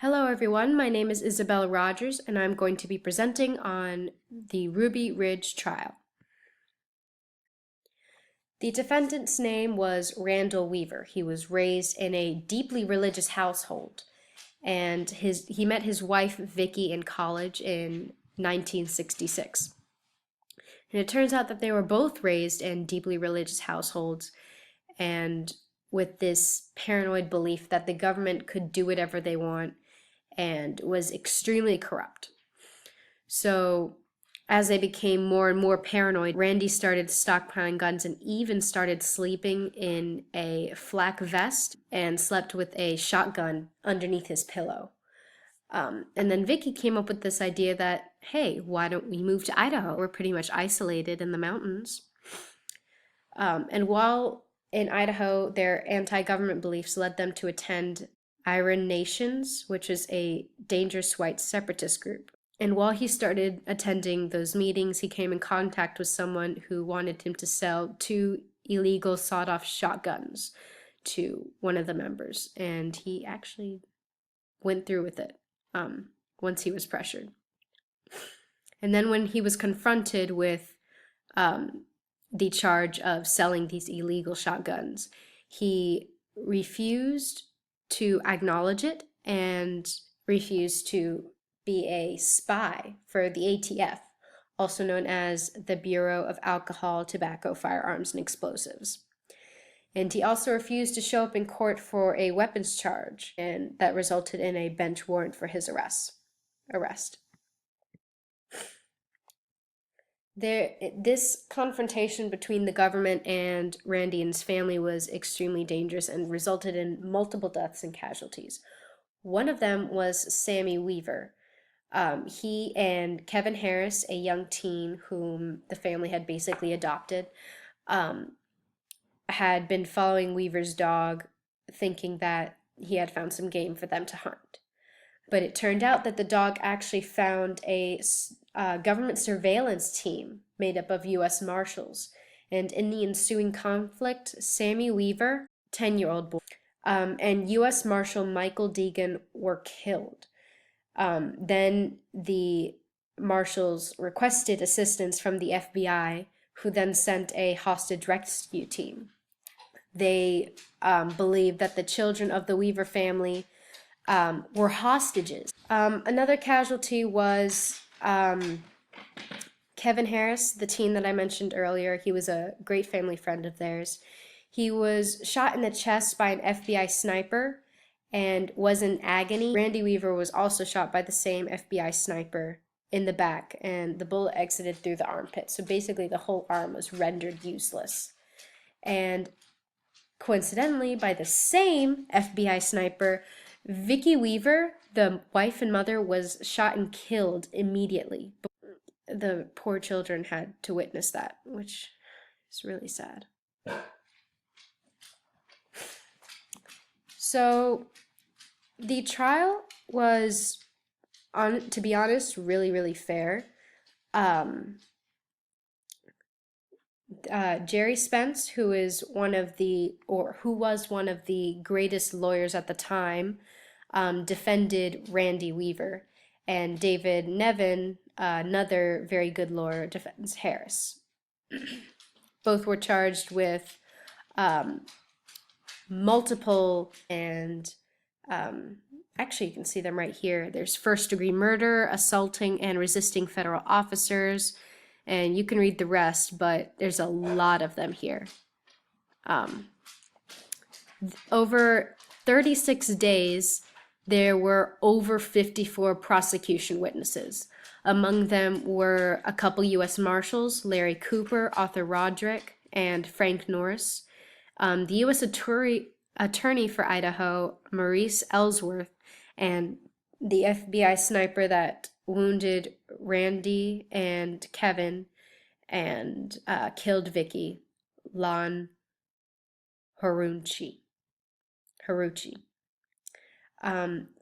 Hello everyone, my name is Isabella Rogers and I'm going to be presenting on the Ruby Ridge trial. The defendant's name was Randall Weaver. He was raised in a deeply religious household and he met his wife Vicky in college in 1966. And it turns out that they were both raised in deeply religious households and with this paranoid belief that the government could do whatever they want and was extremely corrupt. So as they became more and more paranoid, Randy started stockpiling guns and even started sleeping in a flak vest and slept with a shotgun underneath his pillow. And then Vicky came up with this idea that, hey, why don't we move to Idaho? We're pretty much isolated in the mountains. And while in Idaho, their anti-government beliefs led them to attend Iron Nations, which is a dangerous white separatist group. And while he started attending those meetings, he came in contact with someone who wanted him to sell 2 illegal sawed-off shotguns to one of the members. And he actually went through with it once he was pressured. And then when he was confronted with the charge of selling these illegal shotguns, he refused to acknowledge it and refused to be a spy for the ATF, also known as the Bureau of Alcohol, Tobacco, Firearms, and Explosives. And he also refused to show up in court for a weapons charge, and that resulted in a bench warrant for his arrest. This confrontation between the government and Randy and his family was extremely dangerous and resulted in multiple deaths and casualties. One of them was Sammy Weaver. He and Kevin Harris, a young teen whom the family had basically adopted, had been following Weaver's dog, thinking that he had found some game for them to hunt. But it turned out that the dog actually found a government surveillance team made up of U.S. Marshals. And in the ensuing conflict, Sammy Weaver, 10-year-old boy, and U.S. Marshal Michael Deegan were killed. Then the Marshals requested assistance from the FBI, who then sent a hostage rescue team. They believed that the children of the Weaver family were hostages. Another casualty was Kevin Harris, the teen that I mentioned earlier. He was a great family friend of theirs. He was shot in the chest by an FBI sniper and was in agony. Randy Weaver was also shot by the same FBI sniper in the back, and the bullet exited through the armpit. So basically the whole arm was rendered useless. And coincidentally, by the same FBI sniper, Vicky Weaver, the wife and mother, was shot and killed immediately. The poor children had to witness that, which is really sad. So the trial was, to be honest, really, really fair. Jerry Spence, who was one of the greatest lawyers at the time, defended Randy Weaver, and David Nevin, another very good lawyer, defends Harris. Both were charged with multiple and actually you can see them right here. There's first-degree murder, assaulting and resisting federal officers, and you can read the rest, but there's a lot of them here. Over 36 days, there were over 54 prosecution witnesses. Among them were a couple U.S. Marshals, Larry Cooper, Arthur Roderick, and Frank Norris. The U.S. attorney for Idaho, Maurice Ellsworth, and the FBI sniper that wounded Randy and Kevin and killed Vicky, Lon Horiuchi.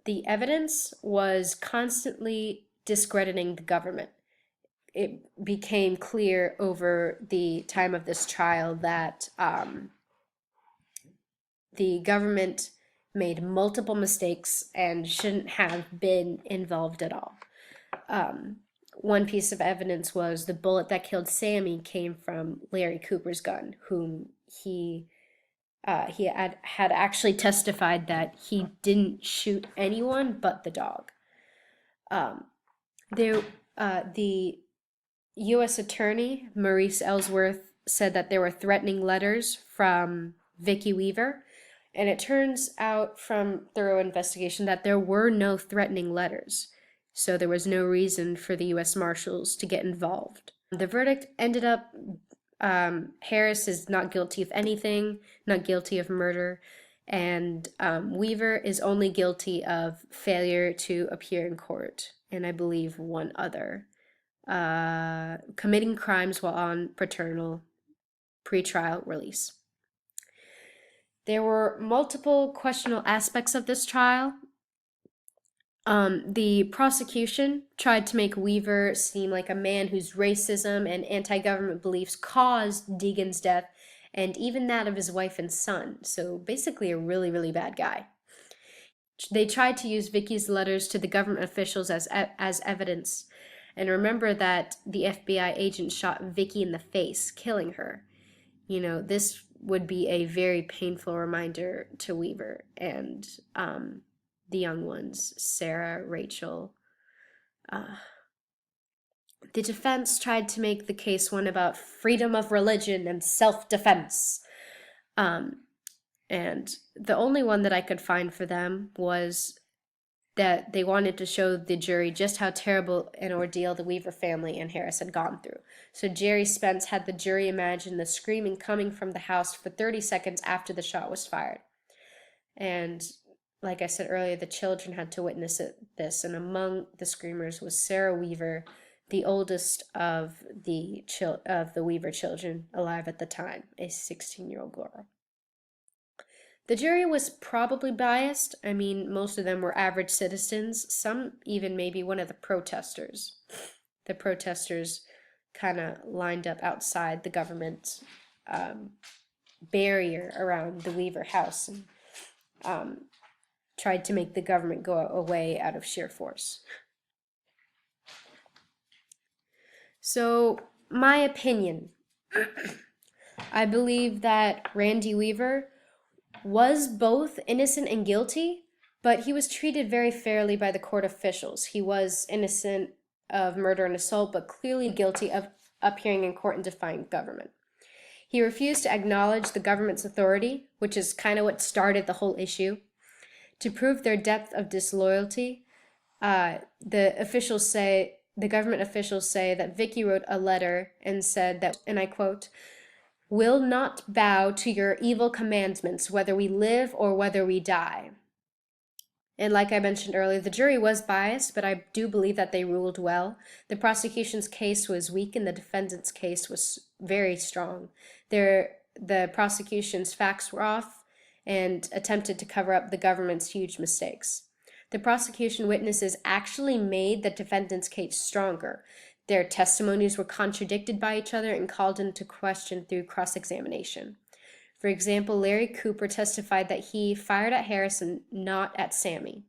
The evidence was constantly discrediting the government. It became clear over the time of this trial that the government made multiple mistakes and shouldn't have been involved at all. One piece of evidence was the bullet that killed Sammy came from Larry Cooper's gun, whom he had actually testified that he didn't shoot anyone but the dog. The U.S. Attorney, Maurice Ellsworth, said that there were threatening letters from Vicki Weaver, and it turns out from thorough investigation that there were no threatening letters, so there was no reason for the U.S. Marshals to get involved. The verdict ended up Harris is not guilty of anything, not guilty of murder, and Weaver is only guilty of failure to appear in court, and I believe one other, committing crimes while on paternal pretrial release. There were multiple questionable aspects of this trial. The prosecution tried to make Weaver seem like a man whose racism and anti-government beliefs caused Deegan's death and even that of his wife and son. So basically a really, really bad guy. They tried to use Vicki's letters to the government officials as evidence. And remember that the FBI agent shot Vicki in the face, killing her. You know, this would be a very painful reminder to Weaver and the young ones, Sarah, Rachel. The defense tried to make the case one about freedom of religion and self-defense. And the only one that I could find for them was that they wanted to show the jury just how terrible an ordeal the Weaver family and Harris had gone through. So Jerry Spence had the jury imagine the screaming coming from the house for 30 seconds after the shot was fired. And like I said earlier, the children had to witness this, and among the screamers was Sarah Weaver, the oldest of the Weaver children alive at the time, a 16-year-old girl. The jury was probably biased. I mean, most of them were average citizens, some even maybe one of the protesters. The protesters kind of lined up outside the government barrier around the Weaver house and tried to make the government go away out of sheer force. So, my opinion, I believe that Randy Weaver was both innocent and guilty, but he was treated very fairly by the court officials. He was innocent of murder and assault, but clearly guilty of appearing in court and defying government. He refused to acknowledge the government's authority, which is kind of what started the whole issue. To prove their depth of disloyalty, the government officials say that Vicki wrote a letter and said that, and I quote, "will not bow to your evil commandments, whether we live or whether we die." And like I mentioned earlier, the jury was biased, but I do believe that they ruled well. The prosecution's case was weak and the defendant's case was very strong. The prosecution's facts were off and attempted to cover up the government's huge mistakes. The prosecution witnesses actually made the defendant's case stronger. Their testimonies were contradicted by each other and called into question through cross-examination. For example, Larry Cooper testified that he fired at Harrison, not at Sammy.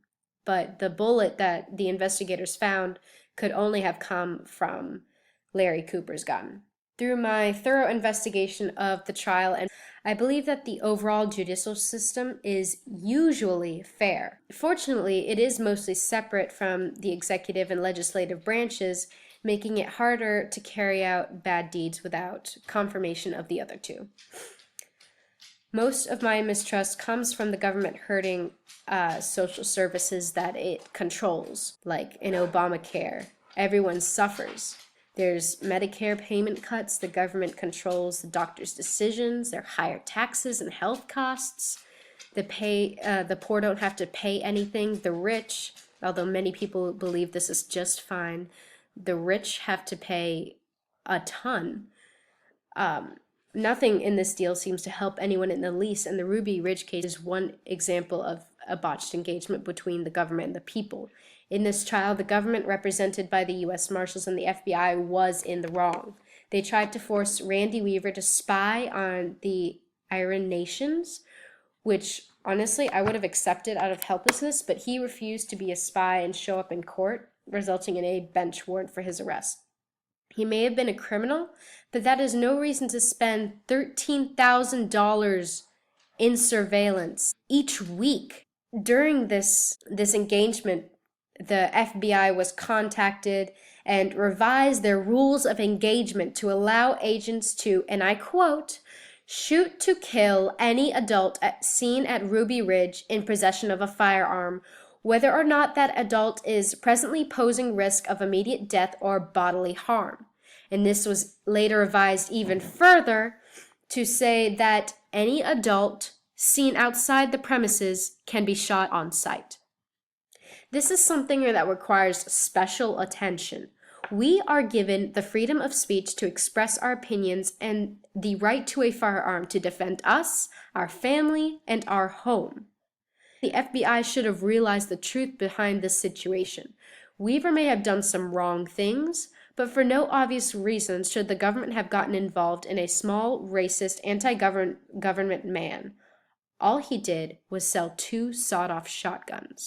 But the bullet that the investigators found could only have come from Larry Cooper's gun. Through my thorough investigation of the trial, and I believe that the overall judicial system is usually fair. Fortunately, it is mostly separate from the executive and legislative branches, making it harder to carry out bad deeds without confirmation of the other two. Most of my mistrust comes from the government hurting social services that it controls, like in Obamacare. Everyone suffers. There's Medicare payment cuts, the government controls the doctor's decisions, there are higher taxes and health costs. The poor don't have to pay anything. The rich, although many people believe this is just fine, the rich have to pay a ton. Nothing in this deal seems to help anyone in the least, and the Ruby Ridge case is one example of a botched engagement between the government and the people. In this trial, the government, represented by the U.S. Marshals and the FBI, was in the wrong. They tried to force Randy Weaver to spy on the Aryan nations, which Honestly, I would have accepted out of helplessness, but he refused to be a spy and show up in court, resulting in a bench warrant for his arrest. He may have been a criminal, but that is no reason to spend $13,000 in surveillance each week. During this engagement, the FBI was contacted and revised their rules of engagement to allow agents to, and I quote, shoot to kill any adult seen at Ruby Ridge in possession of a firearm, whether or not that adult is presently posing risk of immediate death or bodily harm. And this was later revised even further to say that any adult seen outside the premises can be shot on sight. This is something that requires special attention. We are given the freedom of speech to express our opinions and the right to a firearm to defend us, our family, and our home. The FBI should have realized the truth behind this situation. Weaver may have done some wrong things, but for no obvious reason should the government have gotten involved in a small, racist, anti-government man. All he did was sell 2 sawed-off shotguns.